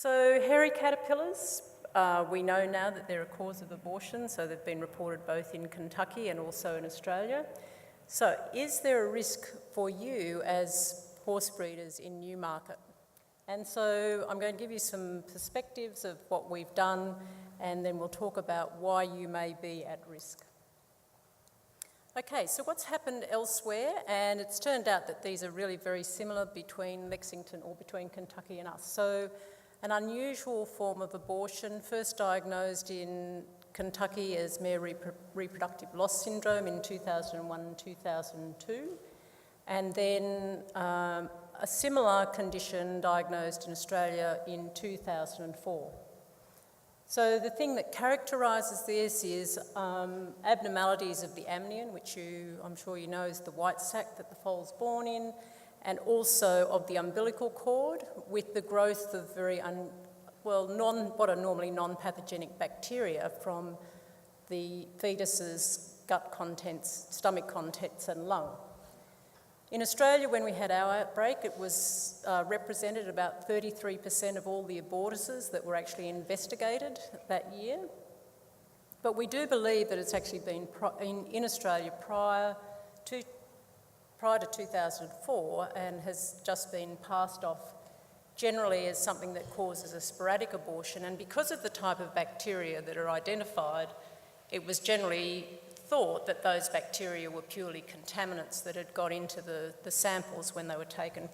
So hairy caterpillars, we know now that they're a cause of abortion, so they've been reported both in Kentucky and also in Australia. So is there a risk for you as horse breeders in Newmarket? And so I'm going to give you some perspectives of what we've done, and then we'll talk about why you may be at risk. Okay, so what's happened elsewhere, and it's turned out that these are really very similar between Lexington or between Kentucky and us. So an unusual form of abortion, first diagnosed in Kentucky as mare reproductive loss syndrome in 2001 and 2002, and then a similar condition diagnosed in Australia in 2004. So the thing that characterises this is abnormalities of the amnion, which I'm sure you know is the white sac that the foal's born in, and also of the umbilical cord with the growth of what are normally non-pathogenic bacteria from the fetus's gut contents, stomach contents and lung. In Australia, when we had our outbreak, it was represented about 33% of all the abortuses that were actually investigated that year. But we do believe that it's actually been in Australia prior to 2004 and has just been passed off generally as something that causes a sporadic abortion. And because of the type of bacteria that are identified, it was generally thought that those bacteria were purely contaminants that had got into the samples when they were taken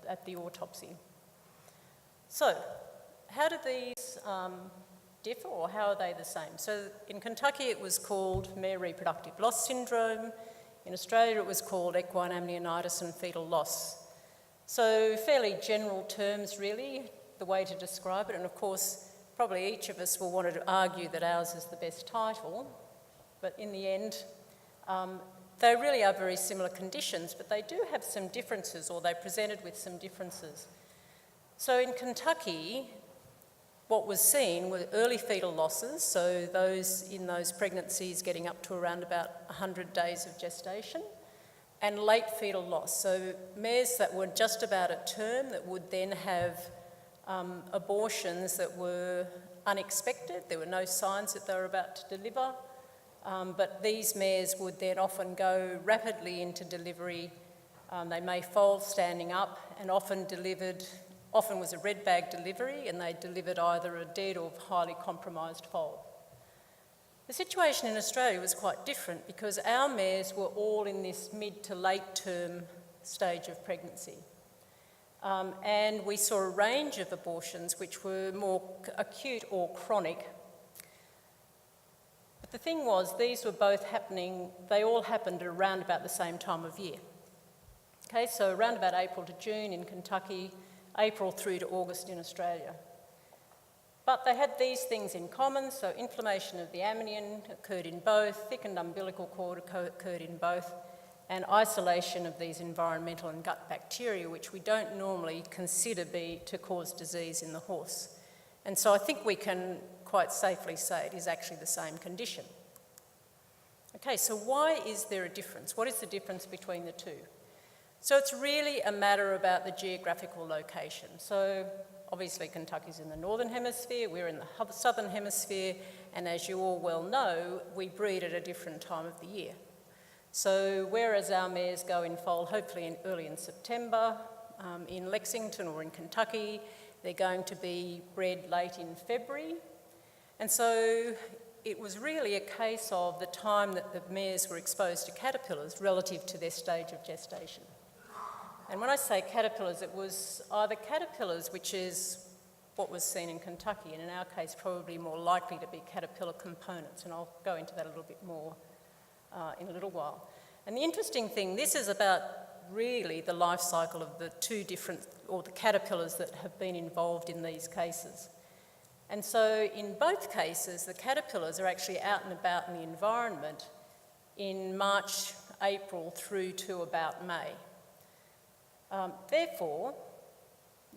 at the autopsy. So, how do these differ, or how are they the same? So in Kentucky it was called mare reproductive loss syndrome. In Australia it was called equine amnionitis and fetal loss. So fairly general terms really, the way to describe it, and of course probably each of us will want to argue that ours is the best title. But in the end, they really are very similar conditions, but they do have some differences, or they presented with some differences. So in Kentucky, what was seen were early fetal losses, so those in those pregnancies getting up to around about 100 days of gestation, and late fetal loss, so mares that were just about at term that would then have abortions that were unexpected. There were no signs that they were about to deliver. But these mares would then often go rapidly into delivery. They may foal standing up, and often was a red bag delivery, and they delivered either a dead or highly compromised foal. The situation in Australia was quite different because our mares were all in this mid to late term stage of pregnancy. And we saw a range of abortions which were more acute or chronic. The thing was, these were both happening, they all happened at around about the same time of year. Okay, so around about April to June in Kentucky, April through to August in Australia. But they had these things in common, so inflammation of the amnion occurred in both, thickened umbilical cord occurred in both, and isolation of these environmental and gut bacteria, which we don't normally consider to cause disease in the horse. And so I think we can quite safely say it is actually the same condition. Okay, so why is there a difference? What is the difference between the two? So it's really a matter about the geographical location. So obviously Kentucky's in the northern hemisphere, we're in the southern hemisphere, and as you all well know, we breed at a different time of the year. So whereas our mares go in foal hopefully early in September, in Lexington or in Kentucky, they're going to be bred late in February. And so it was really a case of the time that the mares were exposed to caterpillars relative to their stage of gestation. And when I say caterpillars, it was either caterpillars, which is what was seen in Kentucky, and in our case probably more likely to be caterpillar components, and I'll go into that a little bit more in a little while. And the interesting thing, this is about really the life cycle of the the caterpillars that have been involved in these cases. And so in both cases, the caterpillars are actually out and about in the environment in March, April through to about May. Therefore,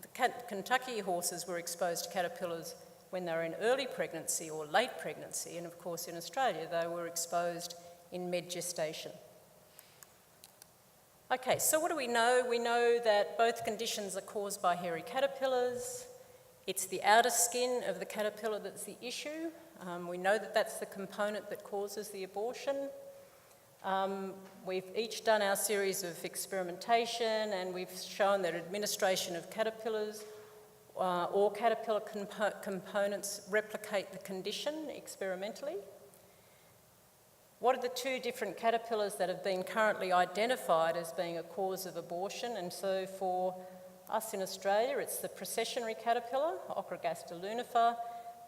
the Kentucky horses were exposed to caterpillars when they were in early pregnancy or late pregnancy, and of course in Australia they were exposed in mid-gestation. Okay, so what do we know? We know that both conditions are caused by hairy caterpillars. It's the outer skin of the caterpillar that's the issue. We know that that's the component that causes the abortion. We've each done our series of experimentation, and we've shown that administration of caterpillars or caterpillar components replicate the condition experimentally. What are the two different caterpillars that have been currently identified as being a cause of abortion? And so for us in Australia, it's the processionary caterpillar, Ochrogasta lunifer,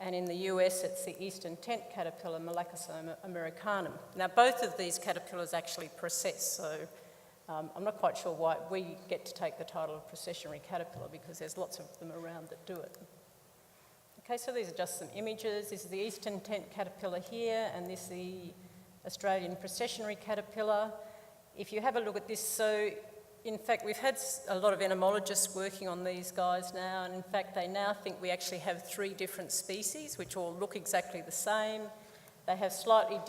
and in the US, it's the eastern tent caterpillar, Malacosoma americanum. Now, both of these caterpillars actually process, so I'm not quite sure why we get to take the title of processionary caterpillar, because there's lots of them around that do it. Okay, so these are just some images. This is the eastern tent caterpillar here, and this is the Australian processionary caterpillar. If you have a look at this, so in fact we've had a lot of entomologists working on these guys now, and in fact they now think we actually have 3 different species which all look exactly the same. They have slightly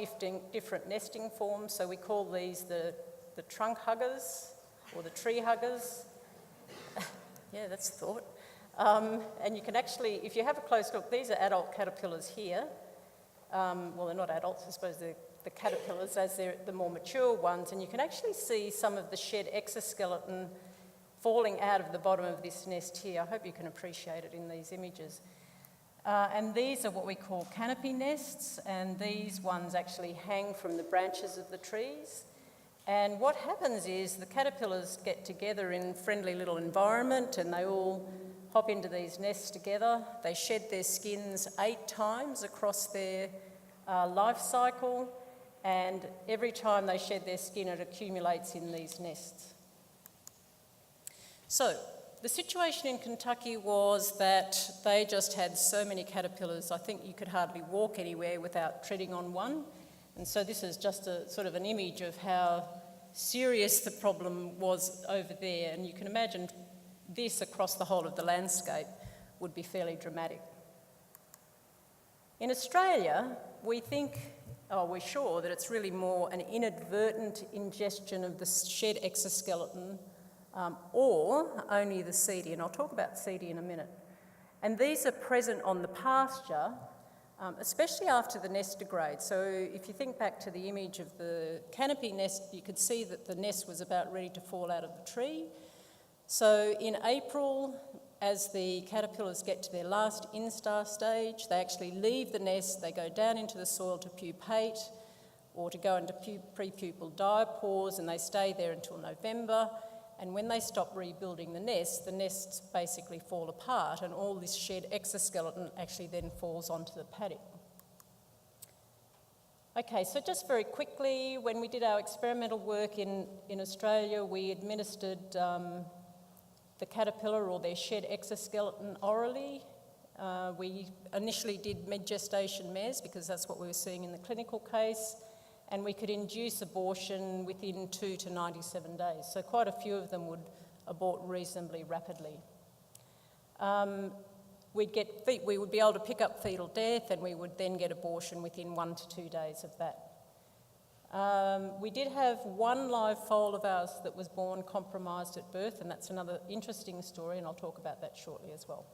different nesting forms, so we call these the trunk huggers or the tree huggers. Yeah, that's the thought. And you can actually, if you have a close look, these are adult caterpillars here. Well, they're not adults, I suppose they're the caterpillars as they're the more mature ones, and you can actually see some of the shed exoskeleton falling out of the bottom of this nest here. I hope you can appreciate it in these images. And these are what we call canopy nests, and these ones actually hang from the branches of the trees. And what happens is the caterpillars get together in a friendly little environment, and they all hop into these nests together. They shed their skins 8 times across their life cycle, and every time they shed their skin, it accumulates in these nests. So the situation in Kentucky was that they just had so many caterpillars, I think you could hardly walk anywhere without treading on one. And so this is just a sort of an image of how serious the problem was over there. And you can imagine this across the whole of the landscape would be fairly dramatic. In Australia, we think, we're sure that it's really more an inadvertent ingestion of the shed exoskeleton or only the CD, and I'll talk about CD in a minute. And these are present on the pasture, especially after the nest degrades. So if you think back to the image of the canopy nest, you could see that the nest was about ready to fall out of the tree. So in April, as the caterpillars get to their last instar stage, they actually leave the nest, they go down into the soil to pupate or to go into prepupal diapause, and they stay there until November. And when they stop rebuilding the nests basically fall apart, and all this shed exoskeleton actually then falls onto the paddock. Okay, so just very quickly, when we did our experimental work in Australia, we administered the caterpillar or their shed exoskeleton orally. We initially did mid-gestation mares because that's what we were seeing in the clinical case, and we could induce abortion within 2 to 97 days. So quite a few of them would abort reasonably rapidly. We would be able to pick up fetal death, and we would then get abortion within 1 to 2 days of that. We did have one live foal of ours that was born compromised at birth, and that's another interesting story, and I'll talk about that shortly as well.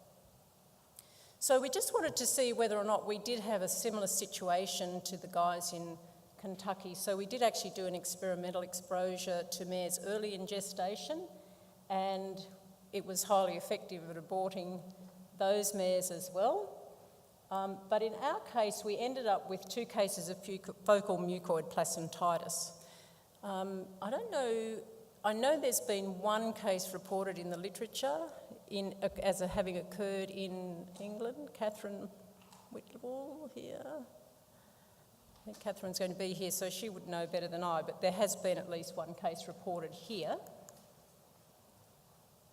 So we just wanted to see whether or not we did have a similar situation to the guys in Kentucky. So we did actually do an experimental exposure to mares early in gestation, and it was highly effective at aborting those mares as well. But in our case, we ended up with 2 cases of focal mucoid placentitis. I know there's been 1 case reported in the literature as having occurred in England. Catherine Whitwell here. I think Catherine's going to be here, so she would know better than I, but there has been at least 1 case reported here.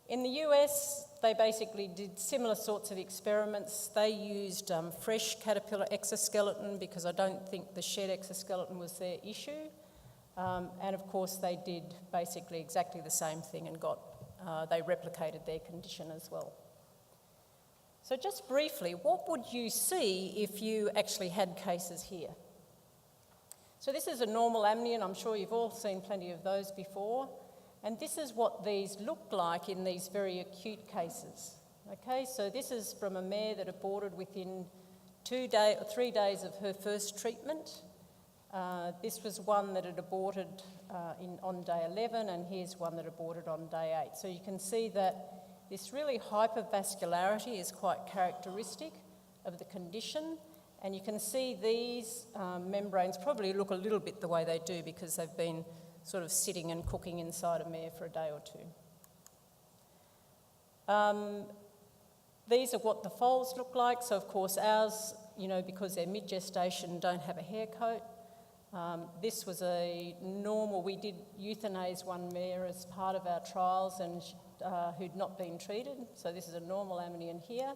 In the US, they basically did similar sorts of experiments. They used fresh caterpillar exoskeleton because I don't think the shed exoskeleton was their issue. And of course, they did basically exactly the same thing and they replicated their condition as well. So just briefly, what would you see if you actually had cases here? So this is a normal amnion. I'm sure you've all seen plenty of those before. And this is what these look like in these very acute cases. Okay, so this is from a mare that aborted within 3 days of her first treatment. This was one that had aborted on day 11, and here's one that aborted on day 8. So you can see that this really hypervascularity is quite characteristic of the condition, and you can see these membranes probably look a little bit the way they do because they've been sort of sitting and cooking inside a mare for a day or two. These are what the foals look like. So, of course, ours, because they're mid-gestation, don't have a hair coat. This was a normal, we did euthanize one mare as part of our trials and who'd not been treated. So this is a normal amnion here.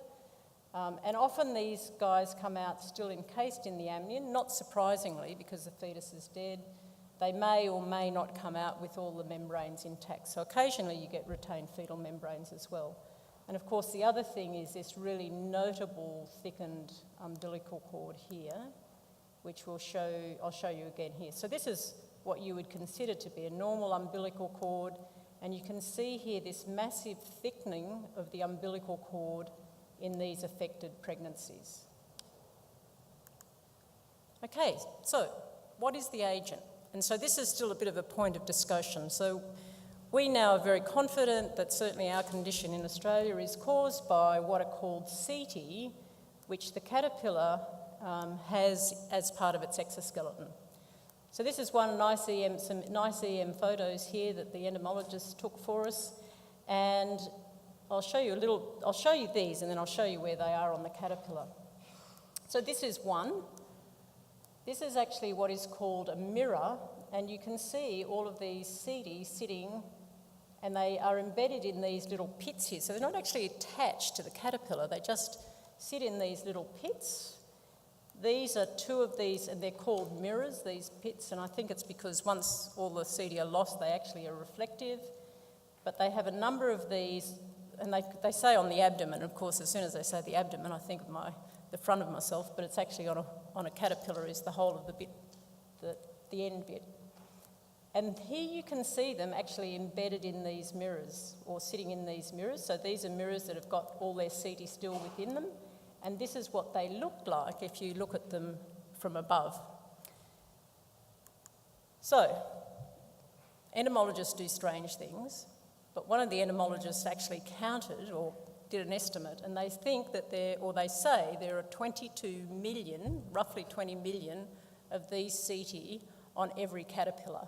And often these guys come out still encased in the amnion, not surprisingly because the fetus is dead. They may or may not come out with all the membranes intact. So occasionally you get retained fetal membranes as well. And of course the other thing is this really notable thickened umbilical cord here, which I'll show you again here. So this is what you would consider to be a normal umbilical cord, and you can see here this massive thickening of the umbilical cord in these affected pregnancies. Okay, so what is the agent? And so this is still a bit of a point of discussion. So we now are very confident that certainly our condition in Australia is caused by what are called setae, which the caterpillar has as part of its exoskeleton. So this is some nice EM photos here that the entomologist took for us, and I'll show you these and then I'll show you where they are on the caterpillar. So this is one. This is actually what is called a mirror, and you can see all of these setae sitting, and they are embedded in these little pits here. So they're not actually attached to the caterpillar, they just sit in these little pits. These are two of these, and they're called mirrors, these pits, and I think it's because once all the setae are lost, they actually are reflective. But they have a number of these, and they say on the abdomen. Of course, as soon as they say the abdomen, I think of the front of myself, but it's actually on a caterpillar is the whole of the bit, the end bit. And here you can see them actually embedded in these mirrors, or sitting in these mirrors. So these are mirrors that have got all their setae still within them. And this is what they look like if you look at them from above. So, entomologists do strange things, but one of the entomologists actually counted or did an estimate, and they think that they say there are 22 million, roughly 20 million of these setae on every caterpillar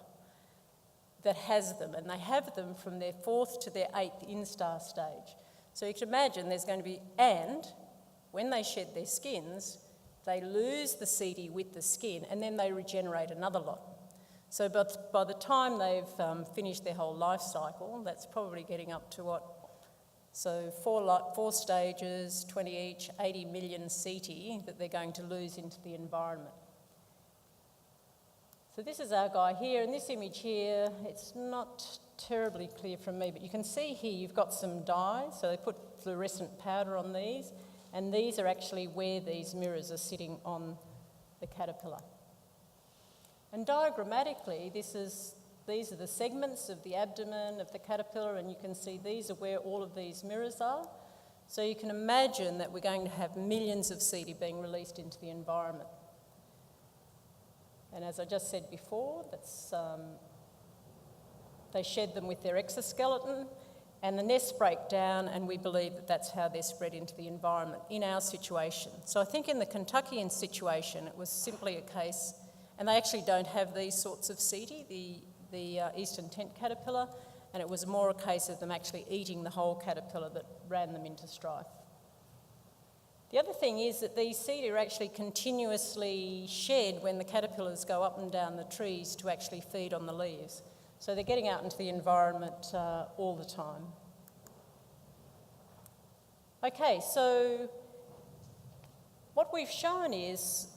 that has them, and they have them from their 4th to their 8th instar stage. So you can imagine there's going to be, and when they shed their skins, they lose the setae with the skin, and then they regenerate another lot. So by the time they've finished their whole life cycle, that's probably getting up to what? So 4 stages, 20 each, 80 million setae that they're going to lose into the environment. So this is our guy here, and this image here, it's not terribly clear from me, but you can see here you've got some dyes, so they put fluorescent powder on these, and these are actually where these mirrors are sitting on the caterpillar. And diagrammatically, these are the segments of the abdomen of the caterpillar, and you can see these are where all of these mirrors are. So you can imagine that we're going to have millions of setae being released into the environment. And as I just said before, they shed them with their exoskeleton, and the nests break down, and we believe that that's how they're spread into the environment in our situation. So I think in the Kentuckian situation, it was simply a case, and they actually don't have these sorts of setae, the eastern tent caterpillar, and it was more a case of them actually eating the whole caterpillar that ran them into strife. The other thing is that these setae are actually continuously shed when the caterpillars go up and down the trees to actually feed on the leaves. So they're getting out into the environment all the time. Okay, so what we've shown is,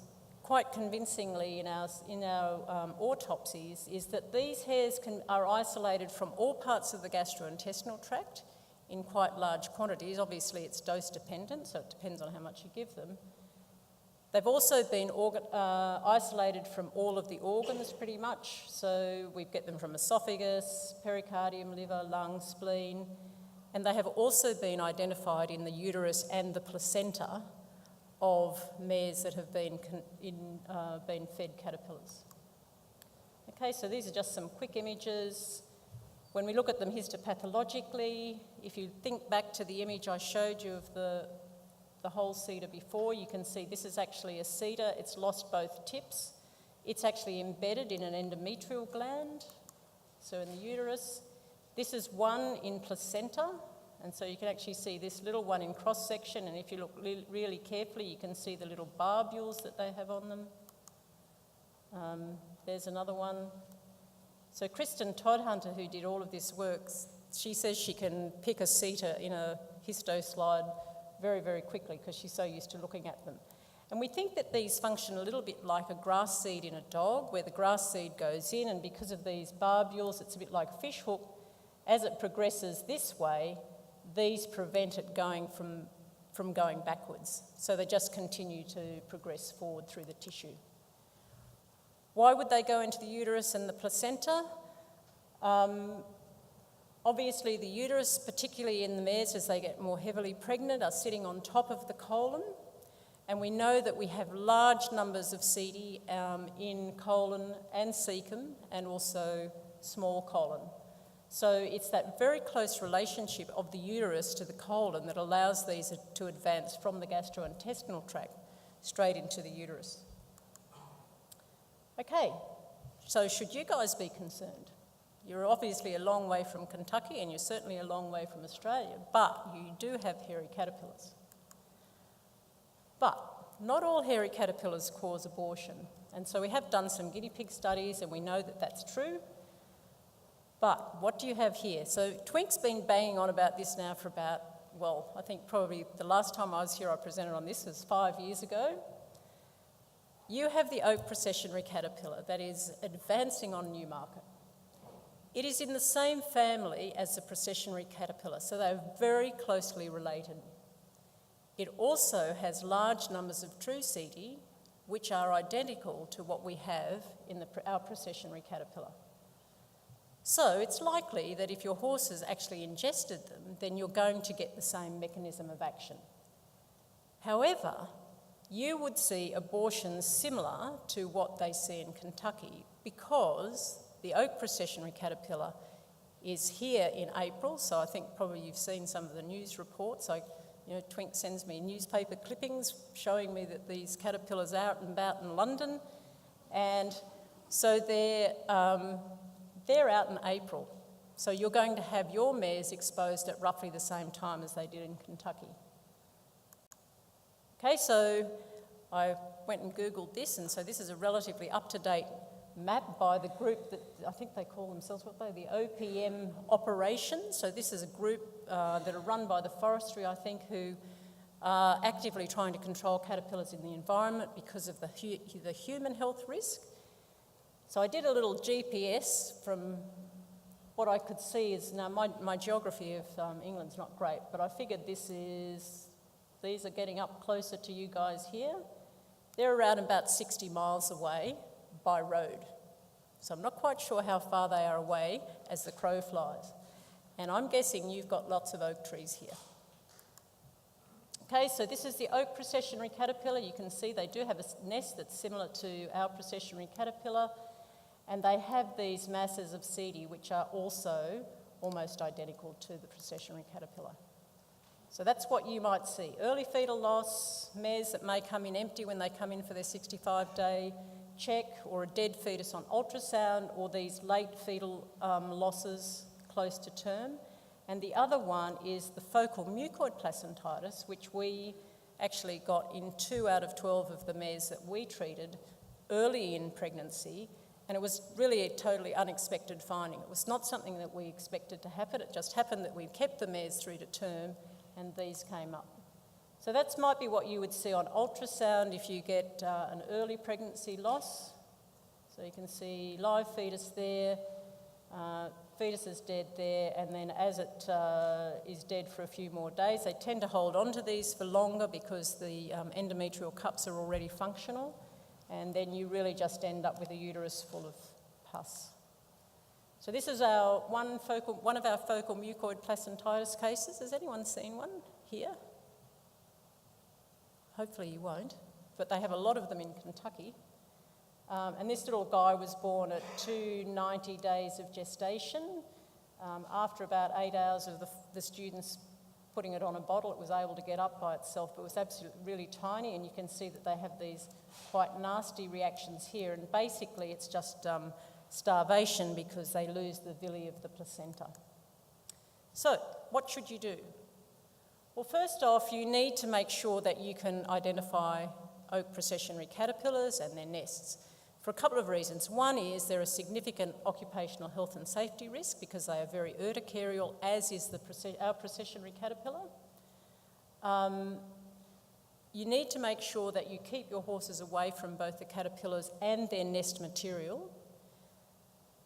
quite convincingly in our autopsies, is that these hairs are isolated from all parts of the gastrointestinal tract in quite large quantities. Obviously it's dose dependent, so it depends on how much you give them. They've also been isolated from all of the organs pretty much, so we get them from esophagus, pericardium, liver, lung, spleen, and they have also been identified in the uterus and the placenta of mares that have been fed caterpillars. Okay, so these are just some quick images. When we look at them histopathologically, if you think back to the image I showed you of the whole cedar before, you can see this is actually a cedar. It's lost both tips. It's actually embedded in an endometrial gland, so in the uterus. This is one in placenta, and so you can actually see this little one in cross-section, and if you look really carefully, you can see the little barbules that they have on them. There's another one. So Kristen Toddhunter, who did all of this work, she says she can pick a cedar in a histo slide very, very quickly because she's so used to looking at them. And we think that these function a little bit like a grass seed in a dog, where the grass seed goes in, and because of these barbules, it's a bit like a fish hook. As it progresses this way, these prevent it going from going backwards. So they just continue to progress forward through the tissue. Why would they go into the uterus and the placenta? Obviously, the uterus, particularly in the mares as they get more heavily pregnant, are sitting on top of the colon. And we know that we have large numbers of setae in colon and cecum, and also small colon. So it's that very close relationship of the uterus to the colon that allows these to advance from the gastrointestinal tract straight into the uterus. Okay, so should you guys be concerned? You're obviously a long way from Kentucky, and you're certainly a long way from Australia, but you do have hairy caterpillars. But not all hairy caterpillars cause abortion, and so we have done some guinea pig studies, and we know that that's true. But what do you have here? So Twink's been banging on about this now for about, well, I think probably the last time I was here I presented on this was 5 years ago. You have the oak processionary caterpillar that is advancing on Newmarket. It is in the same family as the processionary caterpillar, so they're very closely related. It also has large numbers of true setae, which are identical to what we have in our processionary caterpillar. So it's likely that if your horses actually ingested them, then you're going to get the same mechanism of action. However, you would see abortions similar to what they see in Kentucky because the oak processionary caterpillar is here in April, so I think probably you've seen some of the news reports. Twink sends me newspaper clippings showing me that these caterpillars are out and about in London, and so they're out in April. So you're going to have your mares exposed at roughly the same time as they did in Kentucky. Okay, so I went and Googled this, and so this is a relatively up-to-date map by the group that I think they call themselves, the OPM Operations. So this is a group that are run by the forestry, I think, who are actively trying to control caterpillars in the environment because of the human health risk. So I did a little GPS from what I could see is, now my geography of England's not great, but I figured these are getting up closer to you guys here. They're around about 60 miles away by road. So I'm not quite sure how far they are away as the crow flies. And I'm guessing you've got lots of oak trees here. Okay, so this is the oak processionary caterpillar. You can see they do have a nest that's similar to our processionary caterpillar, and they have these masses of setae which are also almost identical to the processionary caterpillar. So that's what you might see. Early fetal loss, mares that may come in empty when they come in for their 65-day check, or a dead fetus on ultrasound, or these late fetal losses close to term. And the other one is the focal mucoid placentitis, which we actually got in 2 out of 12 of the mares that we treated early in pregnancy, and it was really a totally unexpected finding. It was not something that we expected to happen. It just happened that we kept the mares through to term, and these came up. So that might be what you would see on ultrasound if you get an early pregnancy loss. So you can see live fetus there, fetus is dead there, and then as it is dead for a few more days, they tend to hold on to these for longer because the endometrial cups are already functional, and then you really just end up with a uterus full of pus. So this is our one of our focal mucoid placentitis cases. Has anyone seen one here? Hopefully you won't, but they have a lot of them in Kentucky. And this little guy was born at 290 days of gestation. After about 8 hours of the students putting it on a bottle, it was able to get up by itself, but it was absolutely really tiny, and you can see that they have these quite nasty reactions here, and basically it's just starvation because they lose the villi of the placenta. So, what should you do? Well, first off, you need to make sure that you can identify oak processionary caterpillars and their nests for a couple of reasons. One is they're a significant occupational health and safety risk because they are very urticarial, as is our processionary caterpillar. You need to make sure that you keep your horses away from both the caterpillars and their nest material.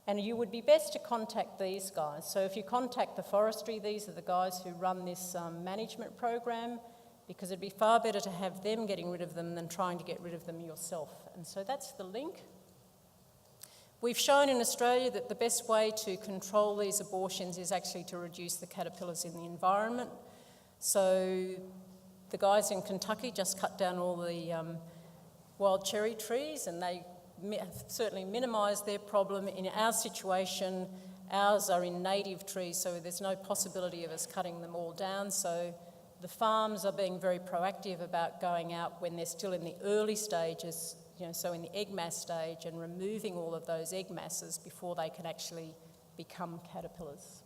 And you would be best to contact these guys. So if you contact the forestry, these are the guys who run this management program, because it'd be far better to have them getting rid of them than trying to get rid of them yourself. And so that's the link. We've shown in Australia that the best way to control these abortions is actually to reduce the caterpillars in the environment. So the guys in Kentucky just cut down all the wild cherry trees, and they certainly minimised their problem. In our situation, ours are in native trees, so there's no possibility of us cutting them all down. So the farms are being very proactive about going out when they're still in the early stages, so in the egg mass stage, and removing all of those egg masses before they can actually become caterpillars.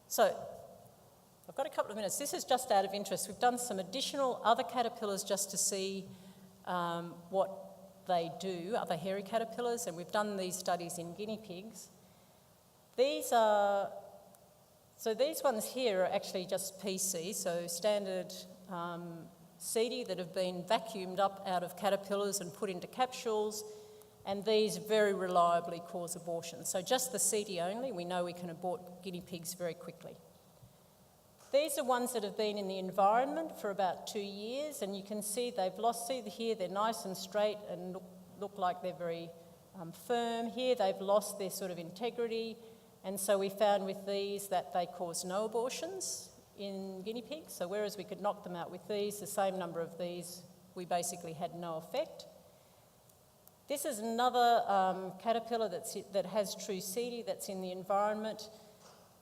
So I've got a couple of minutes. This is just out of interest. We've done some additional other caterpillars just to see what they do, other hairy caterpillars, and we've done these studies in guinea pigs. These ones here are actually just PC, so standard seedy that have been vacuumed up out of caterpillars and put into capsules, and these very reliably cause abortion. So just the seedy only, we know we can abort guinea pigs very quickly. These are ones that have been in the environment for about 2 years, and you can see they've lost, see here, they're nice and straight and look like they're very firm. Here they've lost their sort of integrity, and so we found with these that they cause no abortions in guinea pigs. So whereas we could knock them out with these, the same number of these, we basically had no effect. This is another caterpillar that has true seedy that's in the environment.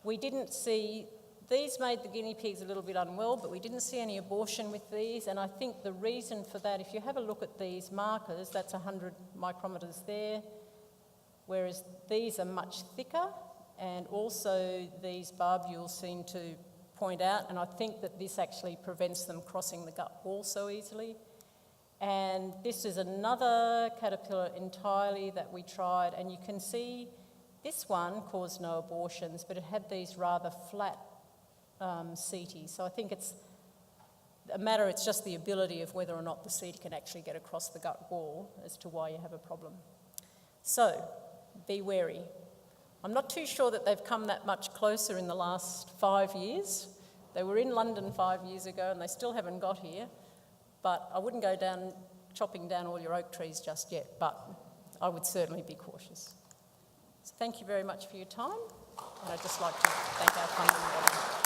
We didn't see. These made the guinea pigs a little bit unwell, but we didn't see any abortion with these, and I think the reason for that, if you have a look at these markers, that's 100 micrometers there, whereas these are much thicker, and also these barbules seem to point out, and I think that this actually prevents them crossing the gut wall so easily. And this is another caterpillar entirely that we tried, and you can see this one caused no abortions, but it had these rather flat CT. So I think it's just the ability of whether or not the CT can actually get across the gut wall as to why you have a problem. So be wary. I'm not too sure that they've come that much closer in the last 5 years. They were in London 5 years ago and they still haven't got here, but I wouldn't go down chopping down all your oak trees just yet, but I would certainly be cautious. So thank you very much for your time, and I'd just like to thank our funding body.